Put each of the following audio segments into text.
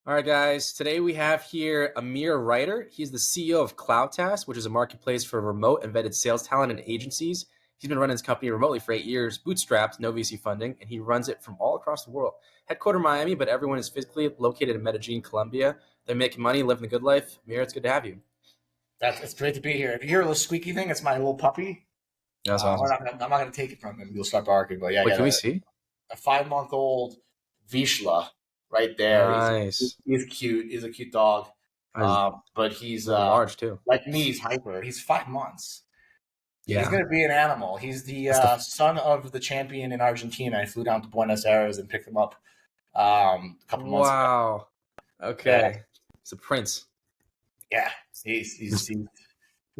All right, guys. Today we have here Amir Reiter. He's the CEO of CloudTask, which is a marketplace for remote embedded sales talent and agencies. He's been running his company remotely for 8 years, bootstrapped, no VC funding, and he runs it from all across the world. Headquartered in Miami, but everyone is physically located in Medellin, Colombia. They're making money, living the good life. Amir, it's good to have you. It's great to be here. If you hear a little squeaky thing, it's my little puppy. That's awesome. I'm not gonna take it from him. He'll start barking. But yeah, I Wait, got can we see? a 5-month-old Vizsla right there. Nice. He's cute. He's a cute dog. He's But he's living large too. like me. He's hyper. He's 5 months. He's Yeah. gonna be an animal. He's the That's the son of the champion in Argentina. I flew down to Buenos Aires and picked him up a couple months ago. wow. Yeah, Okay. It's a prince. yeah. He's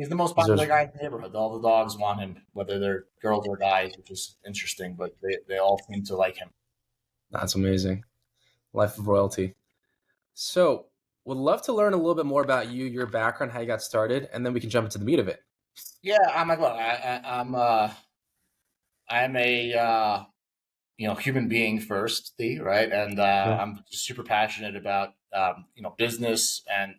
the most Deserves. popular guy in the neighborhood. All the dogs want him, whether they're girls or guys, which is interesting, but they all seem to like him. That's amazing. Life of royalty. So, would love to learn a little bit more about you, your background, how you got started, and then we can jump into the meat of it. Yeah, I'm like, look, I'm a human being firstly, right? And Yeah. I'm super passionate about business, and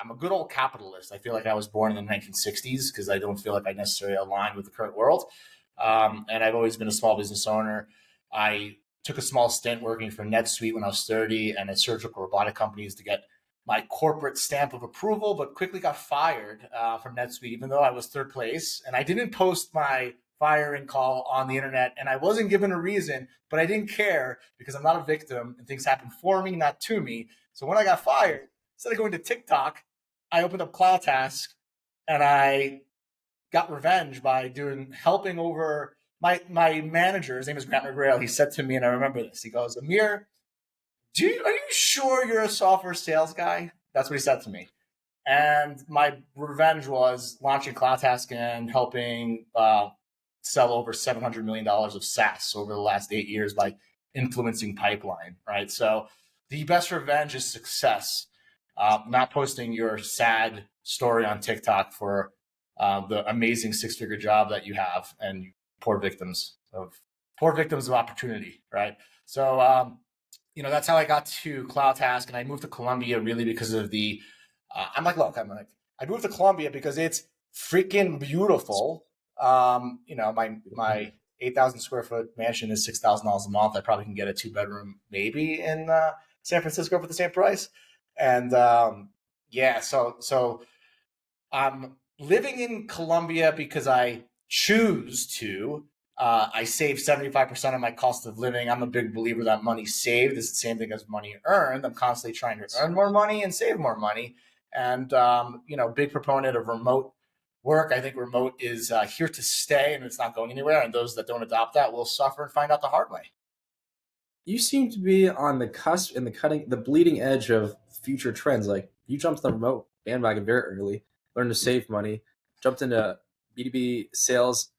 I'm a good old capitalist. I feel like I was born in the 1960s because I don't feel like I necessarily align with the current world. And I've always been a small business owner. I took a small stint working for NetSuite when I was 30 and at surgical robotic companies to get my corporate stamp of approval, but quickly got fired from NetSuite, even though I was third place. And I didn't post my firing call on the internet, and I wasn't given a reason, but I didn't care because I'm not a victim and things happen for me, not to me. So when I got fired, instead of going to TikTok, I opened up CloudTask and I got revenge by helping over my manager. His name is Grant McGrail. He said to me, and I remember this. He goes, Amir, are you sure you're a software sales guy? That's what he said to me. And my revenge was launching CloudTask and helping sell over $700 million of SaaS over the last 8 years by influencing pipeline, right? So the best revenge is success, not posting your sad story on TikTok for the amazing six-figure job that you have and poor victims of opportunity, right? So that's how I got to CloudTask, and I moved to Colombia really because of the. I moved to Colombia because it's freaking beautiful. My 8,000 square foot mansion is $6,000 a month. I probably can get a 2 bedroom maybe in San Francisco for the same price, and so I'm living in Colombia because I choose to. I save 75% of my cost of living. I'm a big believer that money saved is the same thing as money earned. I'm constantly trying to earn more money and save more money. And, big proponent of remote work. I think remote is here to stay and it's not going anywhere. And those that don't adopt that will suffer and find out the hard way. You seem to be on the cusp and the bleeding edge of future trends. Like you jumped on the remote bandwagon very early, learned to save money, jumped into B2B sales,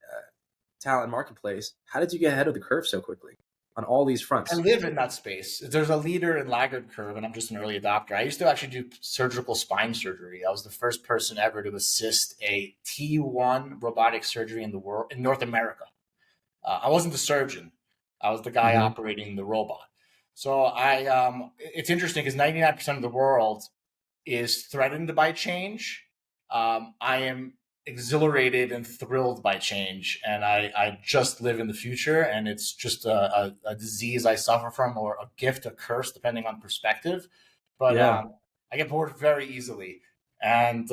talent marketplace. How did you get ahead of the curve so quickly on all these I fronts? live in that space. There's a leader and laggard curve, and I'm just an early adopter. I used to actually do surgical spine surgery. I was the first person ever to assist a T1 robotic surgery in the world, in North America. I wasn't the surgeon. I was the guy Mm-hmm. operating the robot. So it's interesting because 99% of the world is threatened by change. I am exhilarated and thrilled by change, and I just live in the future, and it's just a disease I suffer from, or a gift, a curse, depending on perspective. But Yeah. I get bored very easily, and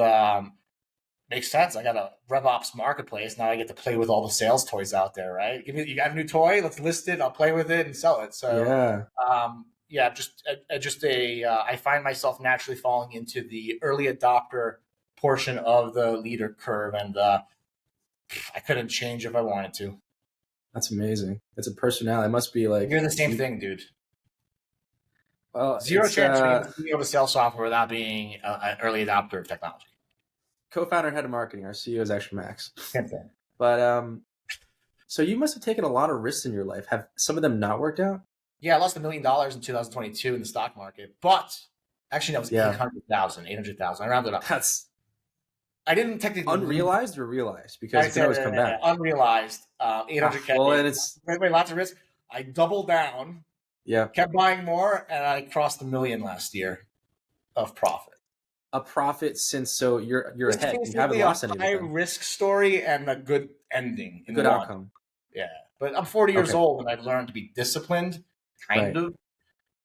makes sense. I got a RevOps marketplace now. I get to play with all the sales toys out there, right? You got a new toy? Let's list it. I'll play with it and sell it. So Yeah. I find myself naturally falling into the early adopter portion of the leader curve, and I couldn't change if I wanted to. That's amazing. It's a personality. It must be like You're the same thing, dude. well, Zero it's chance you're going to be able to sell software without being an early adopter of technology. co-founder and head of marketing. Our CEO is actually Max. Same thing. But so you must have taken a lot of risks in your life. Have some of them not worked out? Yeah, I lost $1 million in 2022 in the stock market, but actually that was Yeah. 800,000. I rounded up. That's I didn't technically unrealized or realized because it can always come back. Unrealized. 800K. Well, and it's Lots of risk. I doubled down, yeah. kept buying more, and I crossed the million last year. of profit. A profit since, so you're It's ahead. You haven't basically a lost any of high it then. risk story and a good ending in Good one. outcome. Yeah. But I'm 40 years Okay. old and I've learned to be disciplined, kind Right. of.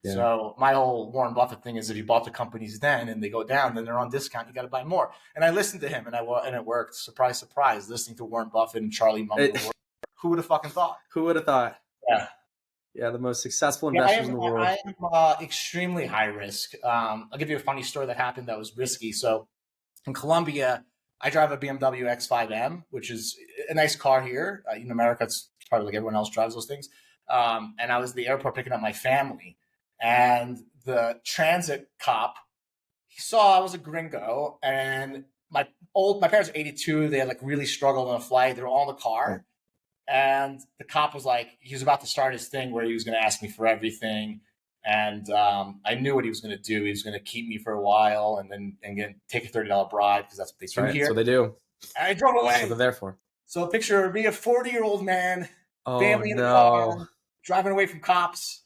Yeah. So my whole Warren Buffett thing is if you bought the companies then and they go down, then they're on discount, you got to buy more. And I listened to him and it worked. Surprise, surprise, listening to Warren Buffett and Charlie Munger. Who would have fucking thought? Who would have thought? Yeah. Yeah, the most successful Yeah, I investors in the world. am extremely high risk. I'll give you a funny story that happened that was risky. So in Colombia, I drive a BMW X5M, which is a nice car here. In America, it's probably like everyone else drives those things. And I was at the airport picking up my family, and the transit cop, he saw I was a gringo, and my parents are 82. They had like really struggled on a flight. They were all in the car. And the cop was like, he was about to start his thing where he was going to ask me for everything. And I knew what he was going to do. He was going to keep me for a while and then take a $30 bribe because that's what they do here. That's what they do. And I drove away. That's what they're there for. So a picture of me, a 40-year-old man, family in the no. car, driving away from cops.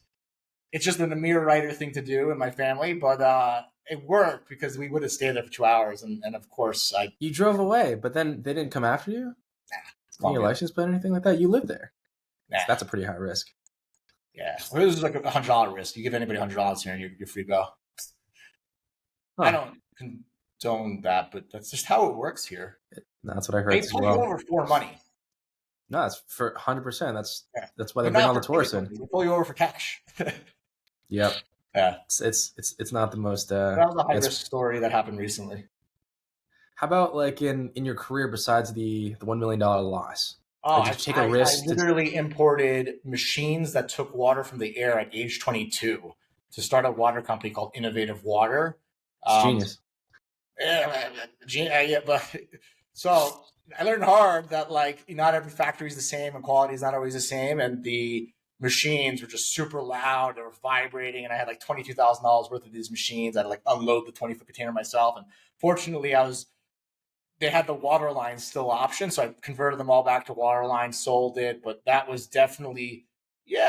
It's just an Amir Reiter thing to do in my family, but it worked because we would have stayed there for 2 hours. And of course, You drove away, but then they didn't come after you? Nah. Your license plate or anything like that? You live there. Nah. So that's a pretty high risk. Yeah. Well, this is like a $100 risk. You give anybody $100 here and you're free to go. Huh. I don't condone that, but that's just how it works here. That's what I heard. They pull you over for money. No, it's for 100%. That's why they bring all the tourists in. They pull you over for cash. Yep. Yeah. It's not the most. That was a high risk story that happened recently. How about like in your career besides the $1 million loss? Oh, did you take a risk? I literally imported machines that took water from the air at age 22 to start a water company called Innovative Water. Genius. Yeah, but so I learned hard that like not every factory is the same and quality is not always the same, and the machines were just super loud. They were vibrating, and I had like $22,000 worth of these machines. I had to like unload the 20-foot container myself, and fortunately, they had the water line still option, so I converted them all back to water line, sold it. But that was definitely,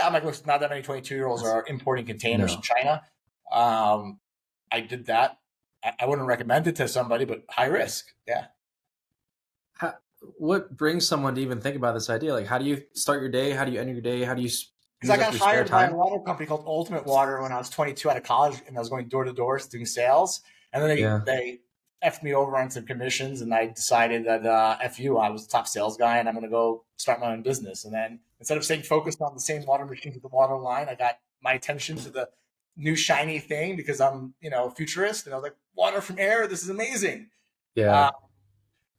I'm like, look, not that many 22-year-olds are importing containers from China. I did that. I wouldn't recommend it to somebody, but high risk. Yeah. What brings someone to even think about this idea? Like, how do you start your day? How do you end your day? How do you? Because I got hired by a water company called Ultimate Water when I was 22 out of college, and I was going door to door doing sales. And then they effed me over on some commissions, and I decided that F you, I was the top sales guy, and I'm going to go start my own business. And then instead of staying focused on the same water machine with the water line, I got my attention to the new shiny thing because I'm, a futurist, and I was like, water from air, this is amazing. Yeah.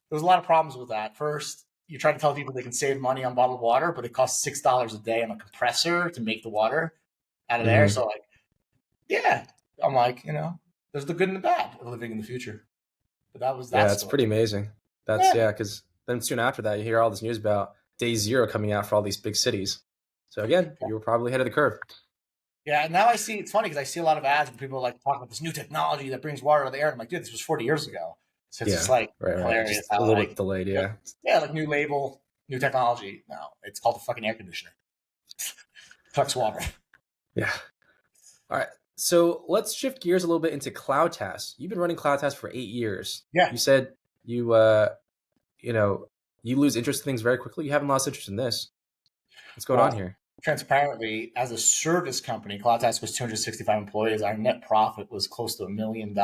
There's a lot of problems with that. First, you try to tell people they can save money on bottled water, but it costs $6 a day on a compressor to make the water out of there. So I'm like, there's the good and the bad of living in the future. But that was that. Yeah, it's pretty amazing. That's because then soon after that, you hear all this news about day zero coming out for all these big cities. So again, you were probably ahead of the curve. Yeah, now I see, it's funny because I see a lot of ads where people like talking about this new technology that brings water to the air. I'm like, dude, this was 40 years ago. So it's just like hilarious. Just a little bit delayed, Yeah, like new label, new technology. No, it's called the fucking air conditioner. Sucks water. Yeah. All right. So let's shift gears a little bit into CloudTask. You've been running CloudTask for 8 years. Yeah. You said you lose interest in things very quickly. You haven't lost interest in this. What's going on here? Transparently, as a service company, CloudTask was 265 employees. Our net profit was close to $1 million,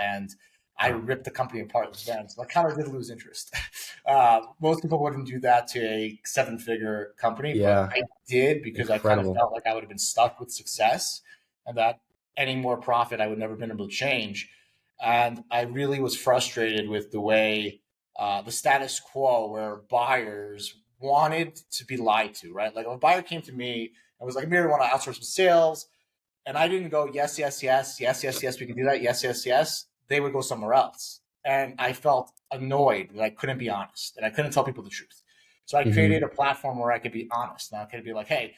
and I ripped the company apart with them. So I kind of did lose interest. Most people wouldn't do that to a 7-figure company, but I did because I kind of felt like I would have been stuck with success and that any more profit I would never been able to change. And I really was frustrated with the way the status quo where buyers wanted to be lied to, right? Like if a buyer came to me and was like, Amir, I want to outsource some sales. And I didn't go, yes, we can do that. Yes. They would go somewhere else. And I felt annoyed that I couldn't be honest and I couldn't tell people the truth. So I created a platform where I could be honest. Now I could be like, hey,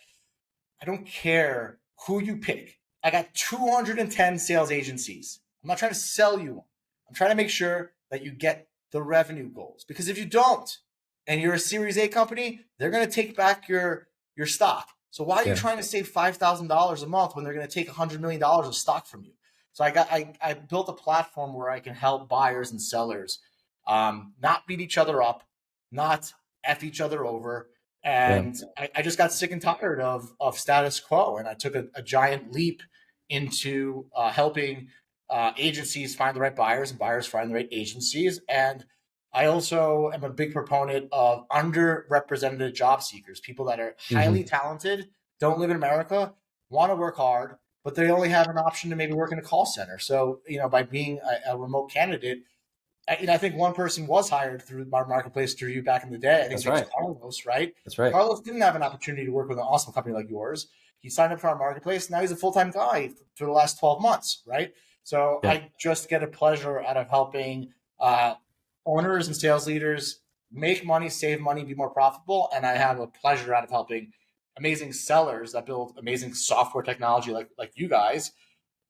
I don't care who you pick. I got 210 sales agencies. I'm not trying to sell you one. I'm trying to make sure that you get the revenue goals. Because if you don't, and you're a Series A company, they're going to take back your stock. So why are you trying to save $5,000 a month when they're going to take $100 million of stock from you? So I built a platform where I can help buyers and sellers not beat each other up, not F each other over. Yeah. And I just got sick and tired of status quo. And I took a giant leap into helping agencies find the right buyers and buyers find the right agencies. And I also am a big proponent of underrepresented job seekers, people that are highly talented, don't live in America, want to work hard, but they only have an option to maybe work in a call center. So, by being a remote candidate, I think one person was hired through our marketplace through you back in the day. I think his That's name was right. Carlos, right? That's right. Carlos didn't have an opportunity to work with an awesome company like yours. He signed up for our marketplace. Now he's a full-time guy for the last 12 months, right? So Yeah. I just get a pleasure out of helping owners and sales leaders make money, save money, be more profitable. And I have a pleasure out of helping amazing sellers that build amazing software technology like you guys,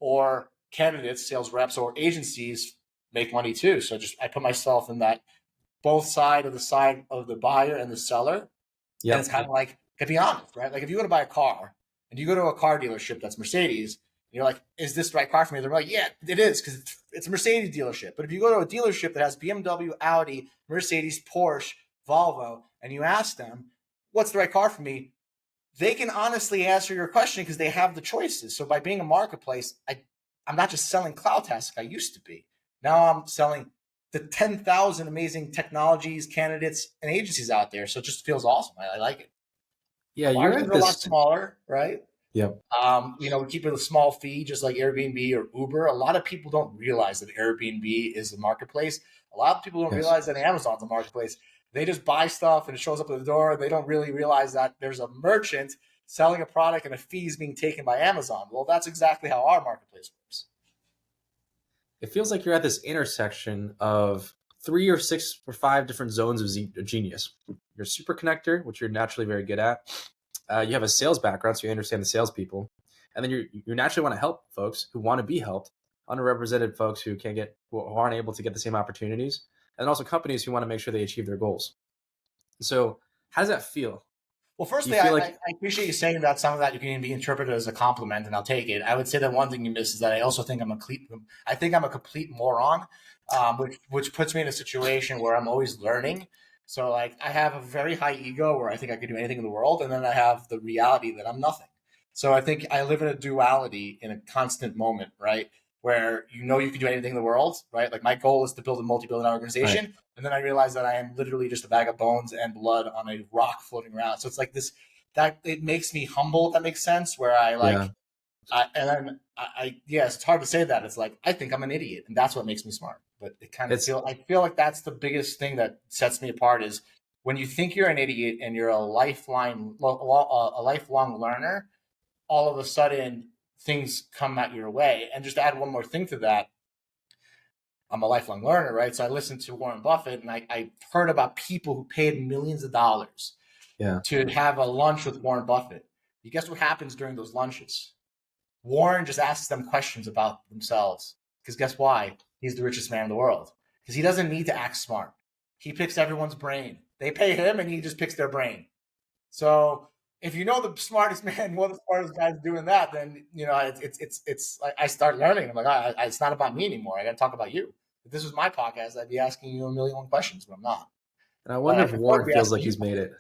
or candidates, sales reps, or agencies make money too. So just I put myself in that both side of the buyer and the seller. And it's Yep. kind of like, to be honest, right? Like if you go to buy a car and you go to a car dealership that's Mercedes, and you're like, is this the right car for me? They're like, yeah, it is, because it's a Mercedes dealership. But if you go to a dealership that has BMW, Audi, Mercedes, Porsche, Volvo, and you ask them, what's the right car for me? They can honestly answer your question because they have the choices. So by being a marketplace, I'm not just selling CloudTask like I used to be. Now I'm selling the 10,000 amazing technologies, candidates, and agencies out there. So it just feels awesome. I like it. Yeah. You're Margins at are a lot this. smaller, right? Yep. We keep it a small fee, just like Airbnb or Uber. A lot of people don't realize that Airbnb is a marketplace. A lot of people don't Yes. realize that Amazon's a marketplace. They just buy stuff and it shows up at the door. They don't really realize that there's a merchant selling a product and a fee is being taken by Amazon. Well, that's exactly how our marketplace works. It feels like you're at this intersection of 3 or 6 or 5 different zones of genius. You're a super connector, which you're naturally very good at. You have a sales background, so you understand the salespeople, and then you naturally want to help folks who want to be helped, underrepresented folks who aren't able to get the same opportunities, and also companies who want to make sure they achieve their goals. So, how does that feel? Well, Do you firstly, feel I like appreciate you saying that some of that you can be interpreted as a compliment, and I'll take it. I would say that one thing you miss is that I also think I think I'm a complete moron, which puts me in a situation where I'm always learning. So, like, I have a very high ego where I think I could do anything in the world, and then I have the reality that I'm nothing. So, I think I live in a duality in a constant moment, right? Where you can do anything in the world, right? Like my goal is to build a multi-billion-dollar right? organization, and then I realized that I am literally just a bag of bones and blood on a rock floating around. So it's like this that it makes me humble. If that makes sense. Where I Yeah, like, and then yes, it's hard to say that. It's like I think I'm an idiot, and that's what makes me smart. But it kind of it's I feel like that's the biggest thing that sets me apart is when you think you're an idiot and you're a lifelong learner. All of a sudden, things come at your way. And just to add one more thing to that, I'm a lifelong learner, right? So I listened to Warren Buffett and I heard about people who paid millions of dollars yeah. to have a lunch with Warren Buffett. You guess what happens during those lunches? Warren just asks them questions about themselves. Because guess why? He's the richest man in the world. Because he doesn't need to act smart. He picks everyone's brain. They pay him and he just picks their brain. So if you know the smartest man, one of the smartest guys doing that, then it's I start learning. I'm like, it's not about me anymore. I got to talk about you. If this was my podcast, I'd be asking you a million one questions, but I'm not. And I But wonder I if prefer to Warren be feels asking like you he's made questions.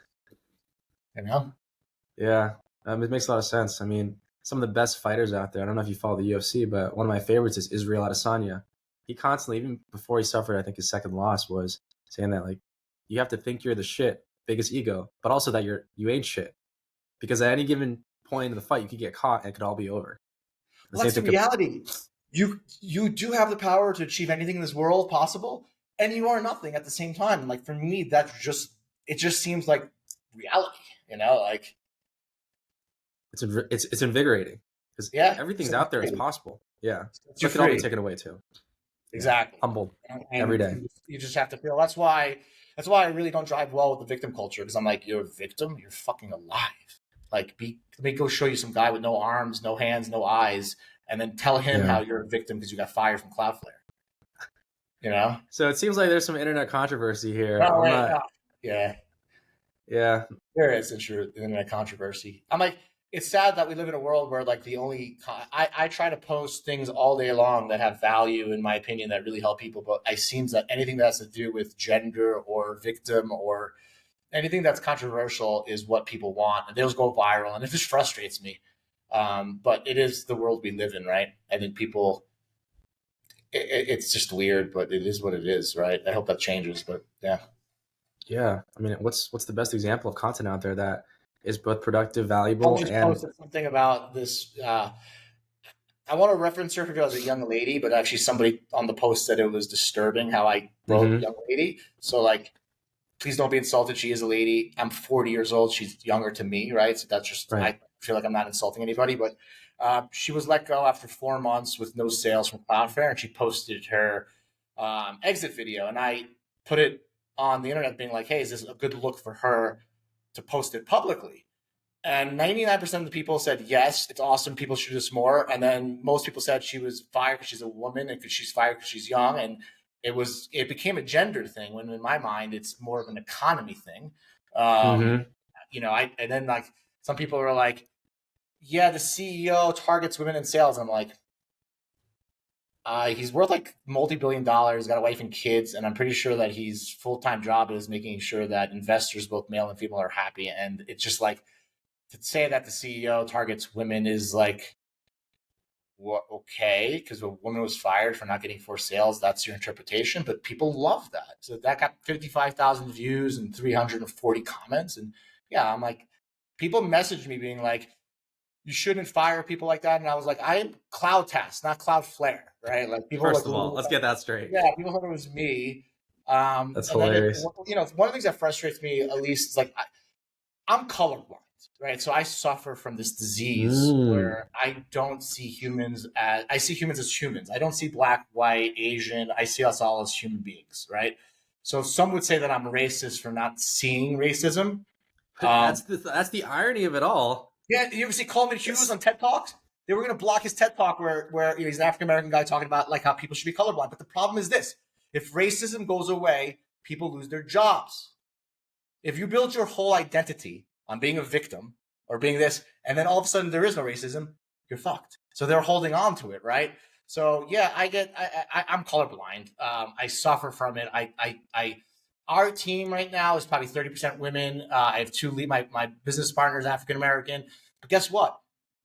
it. You know? Yeah, it makes a lot of sense. I mean, some of the best fighters out there. I don't know if you follow the UFC, but one of my favorites is Israel Adesanya. He constantly, even before he suffered, I think his second loss, was saying that like you have to think you're the shit, biggest ego, but also that you ain't shit. Because at any given point in the fight, you could get caught and it could all be over. The Well, same that's the thing could, reality. You do have the power to achieve anything in this world possible, and you are nothing at the same time. Like for me, it just seems like reality. Like it's invigorating because yeah, everything's out there is it possible. Yeah, sets you but it could all be free. taken away too. Yeah, Exactly. humbled every And day. you just have to feel that's why I really don't drive well with the victim culture because I'm like, you're a victim, you're fucking alive. Like let me go show you some guy with no arms, no hands, no eyes, and then tell him Yeah. how you're a victim because you got fired from Cloudflare. You know? So it seems like there's some internet controversy here. No, I'm wait, not. no. Yeah. Yeah. There is internet controversy. I'm like, it's sad that we live in a world where like I try to post things all day long that have value, in my opinion, that really help people. But it seems that anything that has to do with gender or victim or anything that's controversial is what people want, and those go viral, and it just frustrates me. But it is the world we live in, right? I think people, it's just weird, but it is what it is, right? I hope that changes, but yeah. Yeah, I mean, what's the best example of content out there that is both productive, valuable, Someone just and posted something about this. I want to reference her because I was a young lady, but actually somebody on the post said it was disturbing how I wrote young lady. So like, please don't be insulted. She is a lady. I'm 40 years old. She's younger to me, right? So that's just, right. I feel like I'm not insulting anybody, but she was let go after 4 months with no sales from Cloudflare, and she posted her exit video. And I put it on the internet being like, hey, is this a good look for her to post it publicly? And 99% of the people said, yes, it's awesome. People should do this more. And then most people said she was fired because she's a woman and because she's fired because she's young. And it became a gender thing when in my mind, it's more of an economy thing. Mm-hmm. And then like some people were like, yeah, the CEO targets women in sales. I'm like, he's worth like multi-billion dollars, got a wife and kids. And I'm pretty sure that his full-time job is making sure that investors, both male and female, are happy. And it's just like, to say that the CEO targets women is like, what, okay, because a woman was fired for not getting forced sales. That's your interpretation, but people love that. So that got 55,000 views and 340 comments. And yeah, I'm like, people messaged me being like, you shouldn't fire people like that. And I was like, I am CloudTask, not Cloudflare, right? Like people First like, of all, let's get that straight. yeah, people thought it was me. That's And then, hilarious. one of the things that frustrates me, at least, is like, I'm colorblind, right? So I suffer from this disease where I don't see humans as I see humans as humans. I don't see black, white, Asian. I see us all as human beings, right? So some would say that I'm racist for not seeing racism. That's the irony of it all. Yeah, you ever see Coleman Hughes on TED Talks? They were going to block his TED Talk where he's an African American guy talking about like how people should be colorblind. But the problem is this: if racism goes away, people lose their jobs. If you build your whole identity on being a victim or being this, and then all of a sudden there is no racism, you're fucked. So they're holding on to it, right? So yeah, I'm colorblind. I suffer from it. Our team right now is probably 30% women. I have my business partner is African American. But guess what?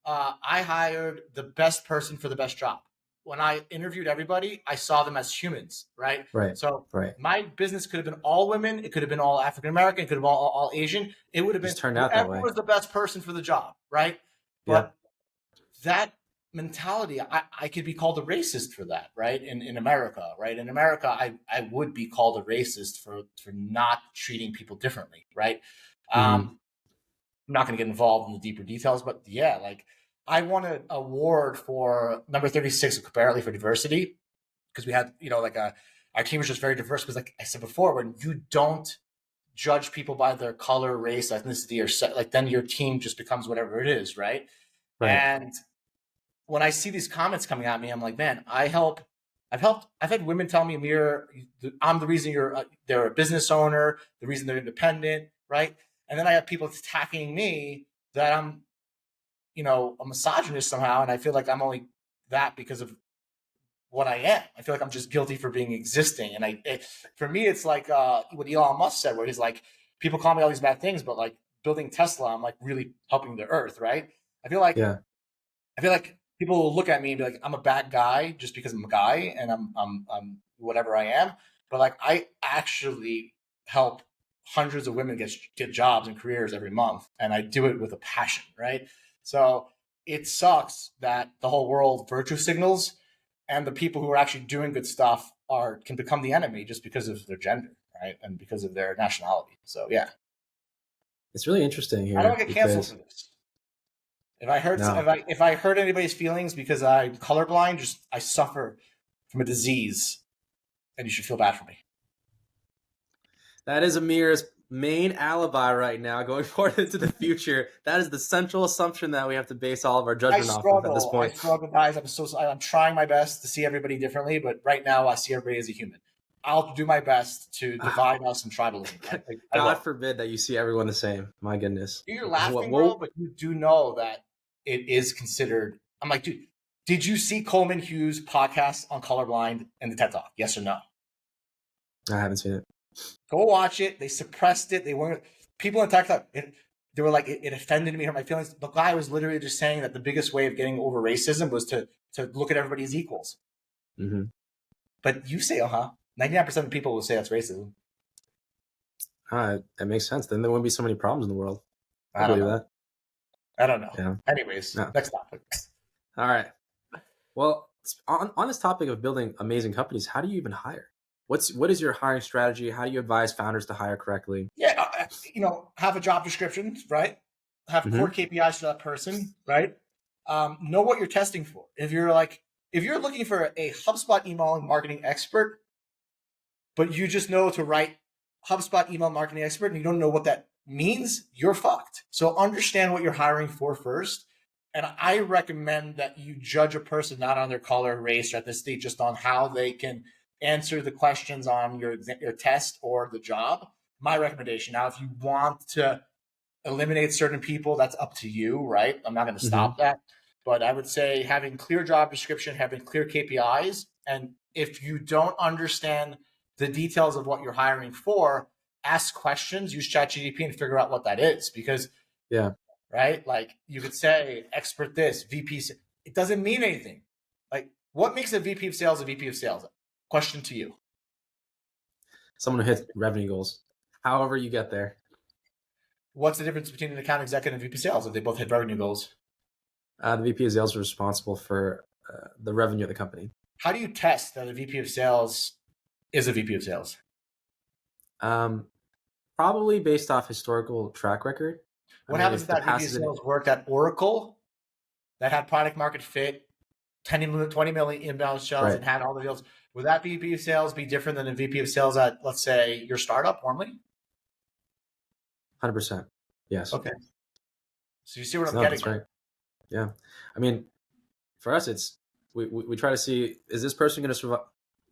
I hired the best person for the best job. When I interviewed everybody, I saw them as humans, right? Right. So right. my business could have been all women. It could have been all African American. It could have been all Asian. It would have been turned out that way. whoever was the best person for the job, right? But that mentality, I could be called a racist for that, right? In America, right? In America, I would be called a racist for not treating people differently, right? I'm not going to get involved in the deeper details, but yeah, like I won an award for number 36 apparently for diversity because we had, our team was just very diverse. Because like I said before, when you don't judge people by their color, race, ethnicity, or like then your team just becomes whatever it is, right? And when I see these comments coming at me, I'm like, man, I've had women tell me, Amir, I'm the reason they're a business owner, the reason they're independent, right? And then I have people attacking me that I'm, a misogynist somehow, and I feel like I'm only that because of what I am. I feel like I'm just guilty for being existing. And for me, it's like what Elon Musk said, where he's like, people call me all these bad things, but like building Tesla, I'm like really helping the earth, right? I feel like people will look at me and be like, I'm a bad guy just because I'm a guy and I'm whatever I am. But like I actually help hundreds of women get jobs and careers every month, and I do it with a passion, right? So it sucks that the whole world virtue signals, and the people who are actually doing good stuff can become the enemy just because of their gender, right, and because of their nationality. So yeah, it's really interesting here. I don't get canceled for this. If I hurt anybody's feelings because I'm colorblind, I suffer from a disease, and you should feel bad for me. That is Amir's main alibi right now, going forward into the future. That is the central assumption that we have to base all of our judgment off of at this point. I struggle, guys. I'm trying my best to see everybody differently, but right now I see everybody as a human. I'll do my best to divide us in tribalism. I God will. forbid that you see everyone the same. My goodness. You're What? laughing, bro, but you do know that it is considered. I'm like, dude, did you see Coleman Hughes' podcast on colorblind and the TED Talk? Yes or no? I haven't seen it. Go watch it. They suppressed it. They weren't people in TikTok. They were like, it offended me, hurt my feelings. The guy was literally just saying that the biggest way of getting over racism was to look at everybody as equals. Mm-hmm. But you say, 99% of people will say that's racism. That makes sense. Then there wouldn't be so many problems in the world. I don't know. I don't know. Yeah. Anyways, next topic. All right. Well, on this topic of building amazing companies, how do you even hire? What is your hiring strategy? How do you advise founders to hire correctly? Yeah, have a job description, right? Have core KPIs for that person, right? Know what you're testing for. If you're looking for a HubSpot email marketing expert, but you just know to write HubSpot email marketing expert and you don't know what that means, you're fucked. So understand what you're hiring for first. And I recommend that you judge a person not on their color, race, or ethnicity, just on how they can answer the questions on your test or the job. My recommendation. Now, if you want to eliminate certain people, that's up to you, right? I'm not going to stop that. But I would say having clear job description, having clear KPIs, and if you don't understand the details of what you're hiring for, ask questions, use ChatGPT and figure out what that is. Because, right? Like you could say expert this, VP, it doesn't mean anything. Like what makes a VP of sales a VP of sales? Question to you. Someone who hits revenue goals. However you get there. What's the difference between an account executive and VP of sales if they both hit revenue goals? The VP of sales is responsible for the revenue of the company. How do you test that a VP of sales is a VP of sales? Probably based off historical track record. What happens if that VP of sales worked at Oracle that had product market fit, 20 million inbound sales and had all the deals? Would that VP of sales be different than a VP of sales at, let's say, your startup, Warmly? 100%. Yes. Okay. So you see what I'm getting at? Right. Yeah. I mean, for us, it's we try to see, is this person going to survive?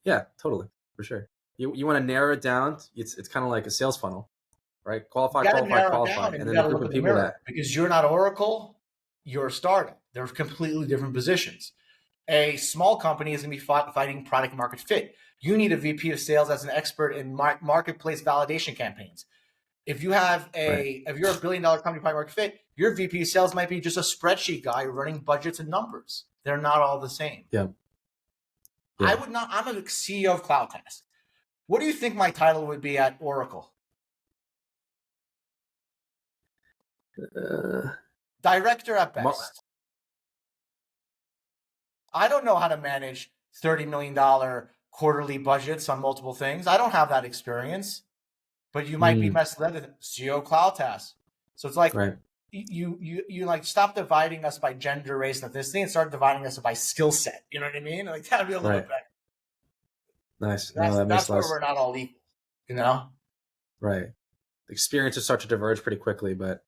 Yeah, totally. For sure. You want to narrow it down. It's kind of like a sales funnel, right? Qualify. And then the group of people that. Because you're not Oracle, you're a startup. They're completely different positions. A small company is going to be fighting product market fit. You need a VP of sales as an expert in marketplace validation campaigns. If you have if you're $1 billion company product market fit, your VP of sales might be just a spreadsheet guy running budgets and numbers. They're not all the same. Yeah. I would not. I'm a CEO of CloudTask. What do you think my title would be at Oracle? Director at best. I don't know how to manage $30 million quarterly budgets on multiple things. I don't have that experience, but you might be misled as CEO CloudTask. So it's like you like stop dividing us by gender, race, and ethnicity and start dividing us by skill set. You know what I mean? Like that'd be a little bit better. Nice. That's where we're not all equal, you know? Right. Experiences start to diverge pretty quickly, but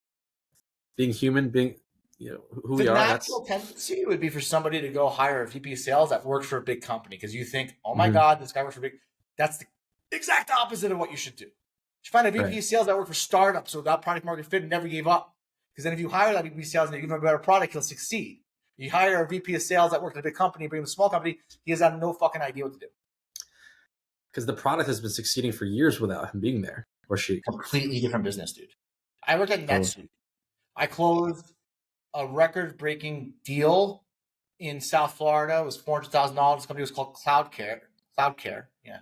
being human, being who we are. The natural tendency would be for somebody to go hire a VP of sales that works for a big company because you think, oh my God, this guy works for big. That's the exact opposite of what you should do. You should find a VP of sales that worked for startups so that product market fit and never gave up. Because then if you hire that VP of sales and you give him a better product, he'll succeed. You hire a VP of sales that worked at a big company, bring him a small company, he has no fucking idea what to do. Because the product has been succeeding for years without him being there, or she. Completely different business, dude. I worked at NetSuite. I closed a record-breaking deal in South Florida. It was $400,000. The company was called CloudCare. Yeah.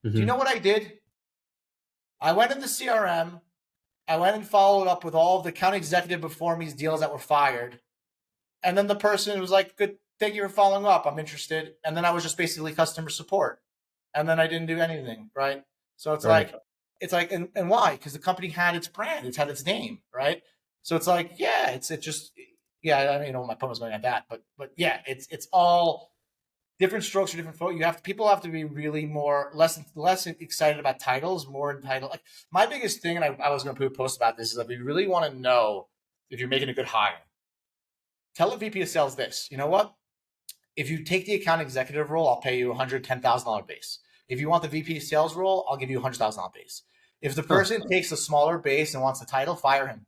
Do you know what I did? I went in the CRM. I went and followed up with all of the account executive before me's deals that were fired. And then the person was like, good, thank you for following up. I'm interested. And then I was just basically customer support. And then I didn't do anything, right? So it's like, and why? Because the company had its brand. It's had its name, right? So it's like, yeah, I mean, my point was going at that, but yeah, it's all different strokes for different folks. People have to be really less excited about titles, more entitled. Like my biggest thing, and I was going to put a post about this, is that if you really want to know if you're making a good hire, tell a VP of sales this. You know what? If you take the account executive role, I'll pay you $110,000 base. If you want the VP sales role, I'll give you $100,000 base. If the person takes a smaller base and wants the title, fire him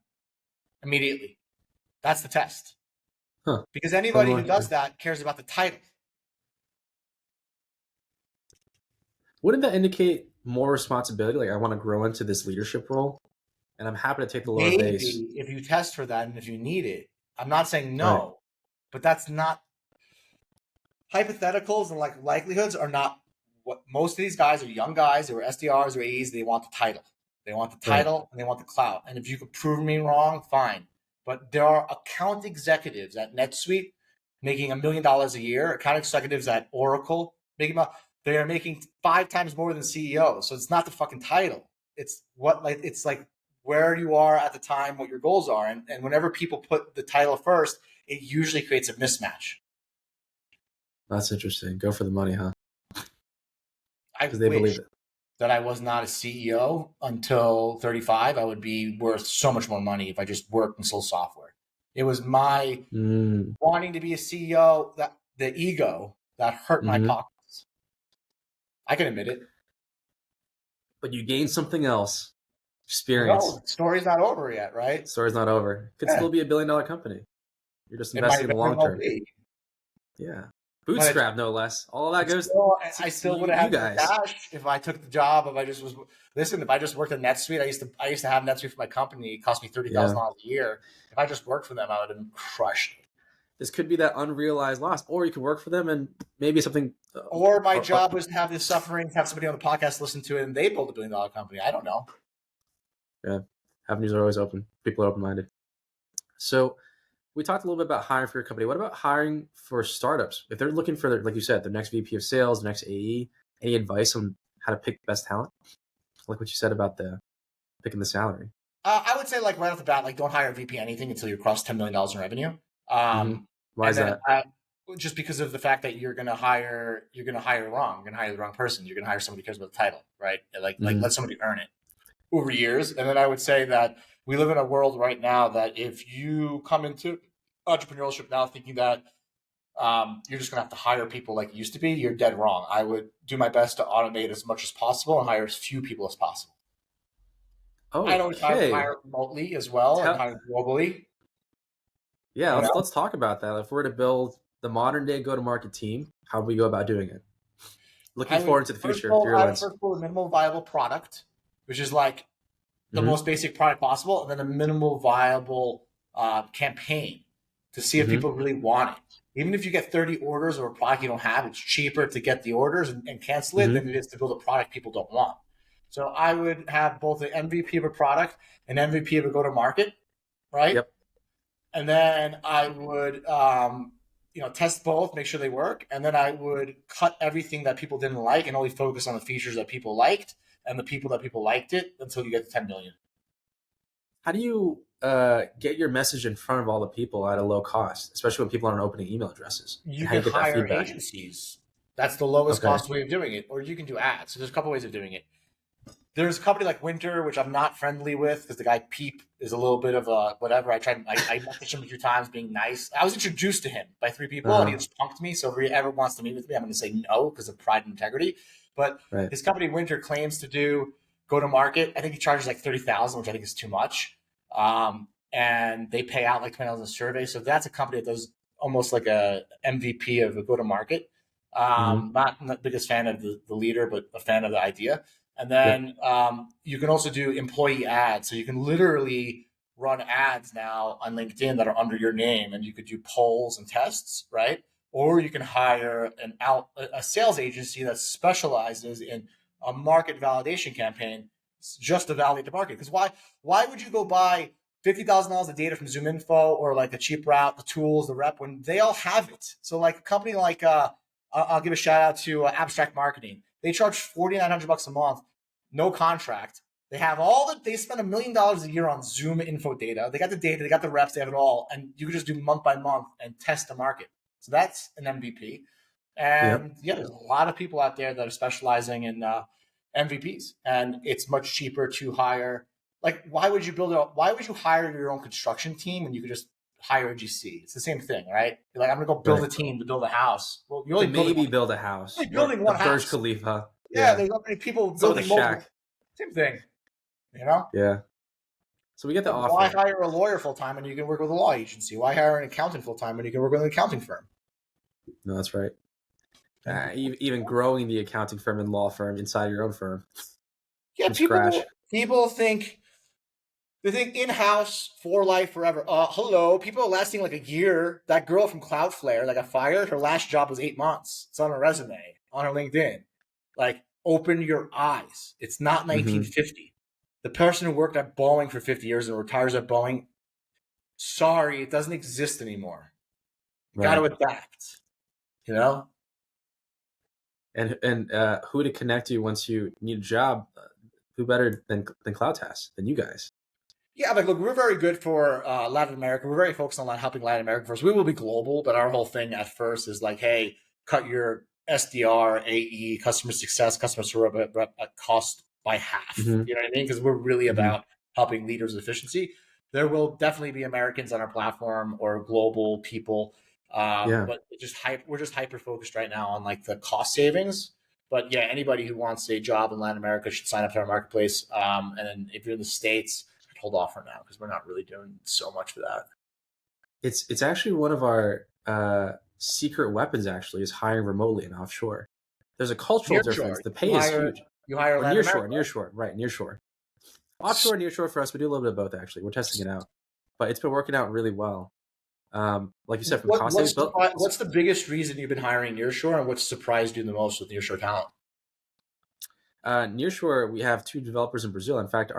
immediately. That's the test. Because anybody who does that cares about the title. Wouldn't that indicate more responsibility? Like, I want to grow into this leadership role, and I'm happy to take the lower base. Maybe if you test for that and if you need it. I'm not saying no, but that's not hypotheticals, and like likelihoods are not what most of these guys are. Young guys who are SDRs or AEs. They want the title. They want the title and they want the clout. And if you could prove me wrong, fine. But there are account executives at NetSuite making $1 million a year. Account executives at Oracle they are making 5 times more than CEOs. So it's not the fucking title. It's like where you are at the time, what your goals are. And whenever people put the title first, it usually creates a mismatch. That's interesting. Go for the money, huh? Because they believe it. That I was not a CEO until 35. I would be worth so much more money if I just worked and sold software. It was my wanting to be a CEO, that the ego that hurt my pockets. I can admit it. But you gained something else. Experience. No, the story's not over yet, right? Story's not over. Could still be $1 billion company. You're just investing in the long term. Yeah. Bootstrap, no less. All that goes. I still would have had cash if I took the job. If I just was if I just worked at NetSuite, I used to have NetSuite for my company. It cost me $30,000 a year. If I just worked for them, I would have been crushed. This could be that unrealized loss, or you could work for them and maybe something. Or my job was to have this suffering, have somebody on the podcast listen to it, and they build $1 billion company. I don't know. Yeah, avenues are always open. People are open-minded. So we talked a little bit about hiring for your company. What about hiring for startups? If they're looking for, like you said, their next VP of sales, next AE, any advice on how to pick the best talent? Like what you said about picking the salary. I would say right off the bat, don't hire a VP anything until you cross $10 million in revenue. Why is that? Just because of the fact that you're going to hire wrong. You're going to hire the wrong person. You're going to hire somebody who cares about the title, right? Like let somebody earn it over years. And then I would say that we live in a world right now that if you come into entrepreneurship now thinking that you're just going to have to hire people like it used to be, you're dead wrong. I would do my best to automate as much as possible and hire as few people as possible. I don't hire remotely as well and hire globally. Yeah, let's talk about that. If we're to build the modern day go-to-market team, how do we go about doing it? Looking forward to the future. I would first pull a minimal viable product, which is like the most basic product possible, and then a minimal viable campaign to see if people really want it. Even if you get 30 orders of a product you don't have, it's cheaper to get the orders and cancel it than it is to build a product people don't want. So I would have both an MVP of a product and MVP of a go-to-market, right? Yep. And then I would, test both, make sure they work. And then I would cut everything that people didn't like and only focus on the features that people liked and the people that people liked it until you get to 10 million. How do you get your message in front of all the people at a low cost, especially when people aren't opening email addresses? You can hire agencies. That's the lowest cost way of doing it. Or you can do ads. So there's a couple ways of doing it. There's a company like Winter, which I'm not friendly with because the guy Peep is a little bit of a whatever. I messaged him a few times being nice. I was introduced to him by 3 people and he just punked me. So if he ever wants to meet with me, I'm going to say no because of pride and integrity. But his company Winter claims to do go to market. I think he charges like $30,000, which I think is too much. And they pay out like $20 a survey. So that's a company that does almost like a MVP of a go to market. Not the biggest fan of the leader, but a fan of the idea. And then you can also do employee ads. So you can literally run ads now on LinkedIn that are under your name, and you could do polls and tests, right? Or you can hire a sales agency that specializes in a market validation campaign just to validate the market. Because why would you go buy $50,000 of data from ZoomInfo or like a cheap route, the tools, the rep, when they all have it? So like a company like I'll give a shout out to Abstract Marketing. They charge $4,900 a month, no contract. They have they spend $1 million a year on ZoomInfo data. They got the data, they got the reps, they have it all. And you can just do month by month and test the market. So that's an MVP. And there's a lot of people out there that are specializing in MVPs. And it's much cheaper to hire. Like, why would you hire your own construction team when you could just hire a GC? It's the same thing, right? You're like, I'm going to go build a team to build a house. Well, you only build a house. You're building one house. Burj Khalifa. Yeah, Yeah. there's not many people So with a building mobile. shack. Same thing, you know. Yeah. So we get the But why offer. hire a lawyer full time when you can work with a law agency? Why hire an accountant full time when you can work with an accounting firm? No, that's right. Even growing the accounting firm and law firm inside your own firm Yeah, from scratch. people think they think in house for life forever. Hello, people are lasting like a year. That girl from Cloudflare that got fired, her last job was 8 months. It's on her resume, on her LinkedIn. Like, open your eyes. It's not Mm-hmm. 1950. The person who worked at Boeing for 50 years and retires at Boeing, sorry, it doesn't exist anymore. You got to Right. adapt. You know? And who to connect you once you need a job? Who better than CloudTask, than you guys? Yeah, like look, we're very good for Latin America. We're very focused on helping Latin America first. We will be global, but our whole thing at first is like, hey, cut your SDR, AE, customer success, customer service cost by half. Mm-hmm. You know what I mean? Because we're really Mm-hmm. about helping leaders with efficiency. There will definitely be Americans on our platform or global people, Yeah. but we're just hyper focused right now on like the cost savings. But yeah, anybody who wants a job in Latin America should sign up to our marketplace. And then if you're in the States, hold off for now because we're not really doing so much for that. It's actually one of our secret weapons. Actually, is hiring remotely and offshore. There's a cultural difference. Nearshore, The pay is huge. you hire Or Latin America. nearshore, right? Nearshore, offshore, nearshore for us. We do a little bit of both. Actually, we're testing it out, but it's been working out really well. Like you said, from cost savings. What's the biggest reason you've been hiring nearshore, and what's surprised you the most with nearshore talent? Nearshore, we have 2 developers in Brazil. In fact,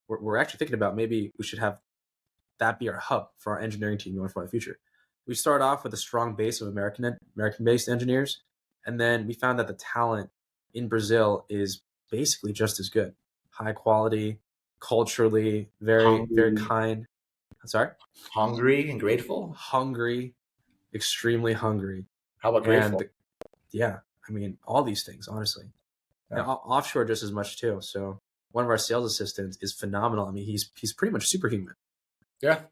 we're actually thinking about maybe we should have that be our hub for our engineering team going for the future. We start off with a strong base of American-based engineers, and then we found that the talent in Brazil is basically just as good, high quality, culturally very Hungry, kind. I'm sorry, hungry and grateful. hungry, extremely hungry, How about grateful? and yeah, I mean all these things honestly. And Yeah. offshore just as much too. So one of our sales assistants is phenomenal. I mean, he's pretty much superhuman. Yeah.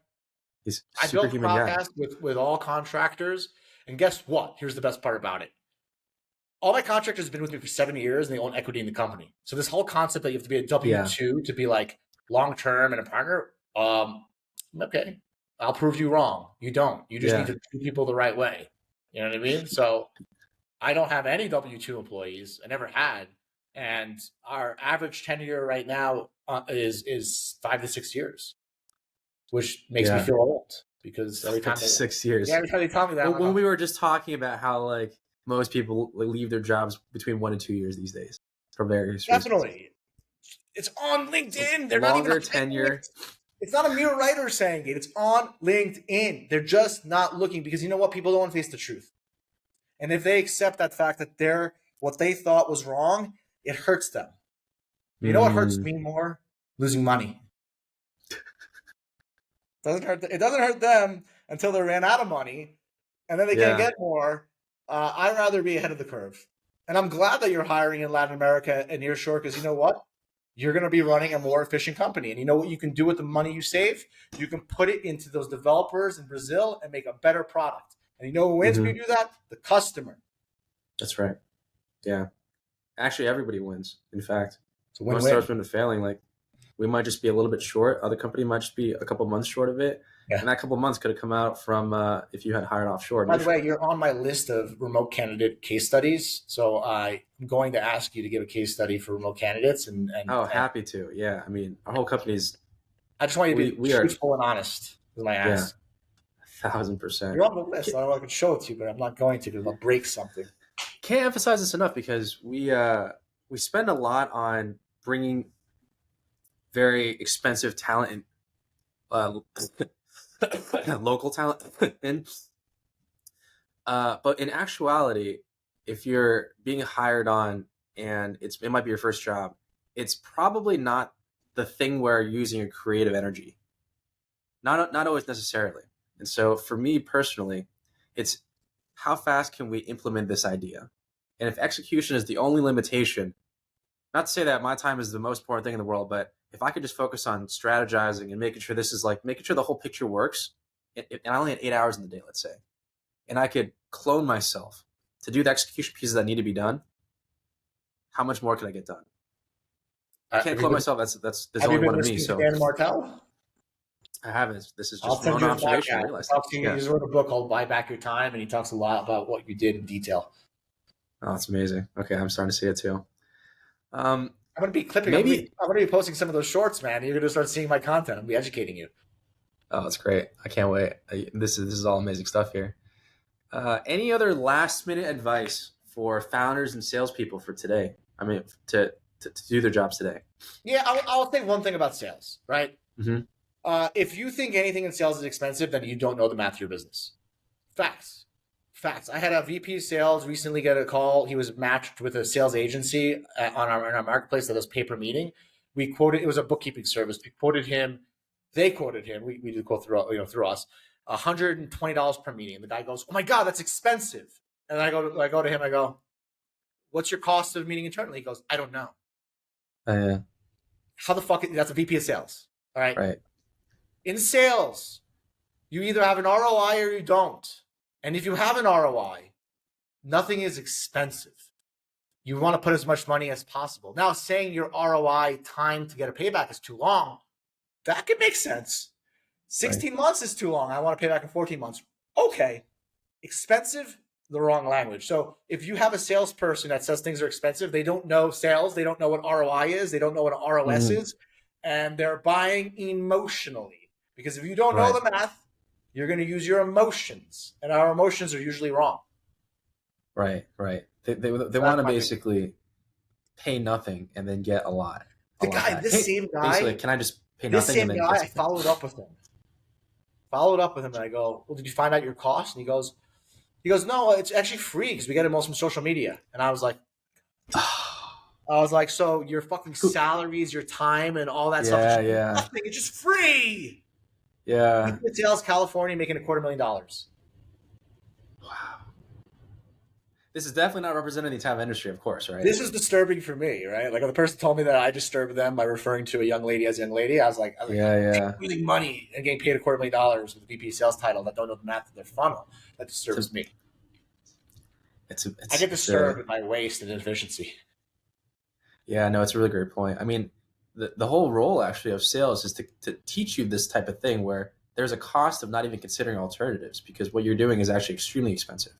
He's I built superhuman guy. CloudTask with all contractors, and guess what? Here's the best part about it. All my contractors have been with me for 7 years, and they own equity in the company. So this whole concept that you have to be a Yeah. W-2 to be like long term and a partner, okay, I'll prove you wrong. You don't. You just need to treat people the right way. You know what I mean? So I don't have any W-2 employees. I never had, and our average tenure right now is 5 to 6 years, which makes me Yeah. feel old because every time 6 years. every time they tell me that, When we were just talking about how like most people leave their jobs between 1 and 2 years these days for various reasons. definitely. It's on LinkedIn. They're Longer not even tenure. It's not Amir Reiter saying it. It's on LinkedIn. They're just not looking because you know what? People don't want to face the truth. And if they accept that fact that what they thought was wrong, it hurts them. You know what hurts me more? Losing money. It doesn't hurt them until they ran out of money, and then they can't get more. I'd rather be ahead of the curve. And I'm glad that you're hiring in Latin America and nearshore because you know what? You're going to be running a more efficient company. And you know what you can do with the money you save? You can put it into those developers in Brazil and make a better product. And you know who wins when you do that? The customer. That's right. Yeah. Actually, everybody wins. In fact, It's a once win-win. starts been failing, like we might just be a little bit short. Other company might just be a couple months short of it. Yeah. And that couple months could have come out from if you had hired offshore. By the way, you're on my list of remote candidate case studies. So I'm going to ask you to give a case study for remote candidates. Happy to. Yeah. I mean, our whole company's. I just want you to be truthful and honest with my ask. Yeah, 1,000%. You're on the list. I don't know if I can show it to you, but I'm not going to because I'll break something. Can't emphasize this enough because we spend a lot on bringing very expensive talent and local talent in. But in actuality, if you're being hired on and it might be your first job, it's probably not the thing where you're using your creative energy. Not always necessarily. And so for me personally, it's how fast can we implement this idea? And if execution is the only limitation, not to say that my time is the most important thing in the world, but if I could just focus on strategizing and making sure making sure the whole picture works, and I only had 8 hours in the day, let's say, and I could clone myself to do the execution pieces that need to be done, how much more can I get done? I can't Have call you myself. There's have you only been one of me. listening to So Dan Martell? I haven't. This is I'll just my send own you his observation. I podcast. realized that. He Yeah. just wrote a book called Buy Back Your Time, and he talks a lot about what you did in detail. Oh, that's amazing. Okay, I'm starting to see it too. I'm gonna be clipping. Maybe. I'm gonna be posting some of those shorts, man. You're gonna start seeing my content. I'm gonna be educating you. Oh, it's great. I can't wait. This is all amazing stuff here. Any other last minute advice for founders and salespeople for today? I mean, to do their jobs today. Yeah, I'll say one thing about sales, right? Mm-hmm. If you think anything in sales is expensive, then you don't know the math of your business. Facts. Facts. I had a VP of sales recently get a call. He was matched with a sales agency in our marketplace that does pay-per meeting. We quoted, it was a bookkeeping service. We quoted him, they quoted him. We did quote through us, $120 per meeting. The guy goes, "Oh my God, that's expensive." And I go to him, I go, "What's your cost of meeting internally?" He goes, "I don't know." Yeah. How the fuck? That's a VP of sales. All right. Right. In sales, you either have an ROI or you don't. And if you have an ROI, nothing is expensive. You want to put as much money as possible. Now, saying your ROI time to get a payback is too long, that could make sense. 16 months is too long. I want to pay back in 14 months. Okay. Expensive, the wrong language. So if you have a salesperson that says things are expensive, they don't know sales, they don't know what ROI is, they don't know what ROS is, and they're buying emotionally. Because if you don't know the math, you're going to use your emotions, and our emotions are usually wrong. Right. They want to basically pay nothing and then get a lot. Same guy. Basically, can I just pay nothing? This same and then guy, I followed up with him. And I go, "Well, did you find out your cost?" And he goes, "No, it's actually free because we get it most from social media." And I was like, "So your fucking salaries, your time, and all that stuff is nothing. It's just free." Yeah. Sales, California, making $250,000. Wow. This is definitely not representing the entire industry, of course, right? This is disturbing for me, right? Like, if the person told me that I disturbed them by referring to a young lady as a young lady, I was like, Losing money and getting paid $250,000 with a VP sales title that don't know the math of their funnel. That disturbs me. I get disturbed with my waste and inefficiency. Yeah, no, it's a really great point. I mean, the whole role actually of sales is to teach you this type of thing where there's a cost of not even considering alternatives because what you're doing is actually extremely expensive.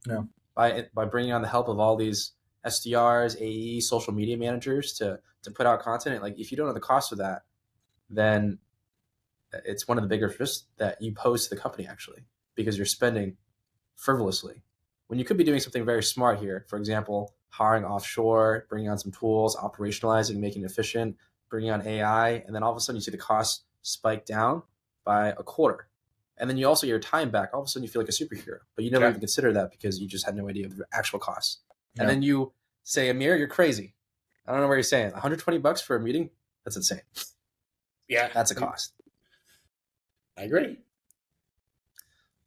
Yeah. By bringing on the help of all these SDRs, AEs, social media managers to put out content, like if you don't know the cost of that, then it's one of the bigger risks that you pose to the company actually because you're spending frivolously when you could be doing something very smart here. For example, hiring offshore, bringing on some tools, operationalizing, making it efficient, bringing on AI, and then all of a sudden you see the cost spike down by a quarter. And then you also get your time back. All of a sudden you feel like a superhero, but you never even considered that because you just had no idea of the actual costs. Yeah. And then you say, Amir, you're crazy. I don't know what you're saying. $120 for a meeting? That's insane. Yeah. That's a cost. I agree.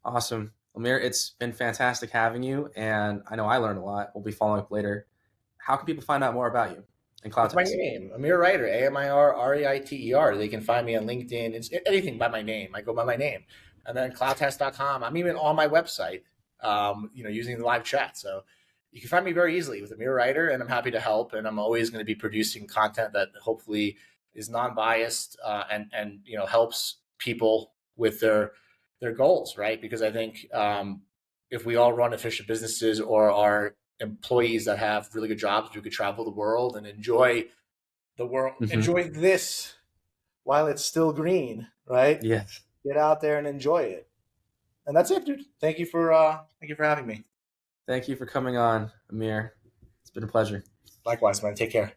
Awesome. Amir, it's been fantastic having you. And I know I learned a lot. We'll be following up later. How can people find out more about you and CloudTask? My name, Amir Reiter, AmirReiter. They can find me on LinkedIn. It's anything by my name. I go by my name. And then cloudtask.com. I'm even on my website, using the live chat. So you can find me very easily with Amir Reiter, and I'm happy to help. And I'm always going to be producing content that hopefully is non-biased and helps people with their goals, right? Because I think if we all run efficient businesses or are employees that have really good jobs, we could travel the world and enjoy the world, enjoy this while it's still green, right? Yes. Get out there and enjoy it. And that's it, dude. Thank you for having me. Thank you for coming on, Amir. It's been a pleasure. Likewise, man. Take care.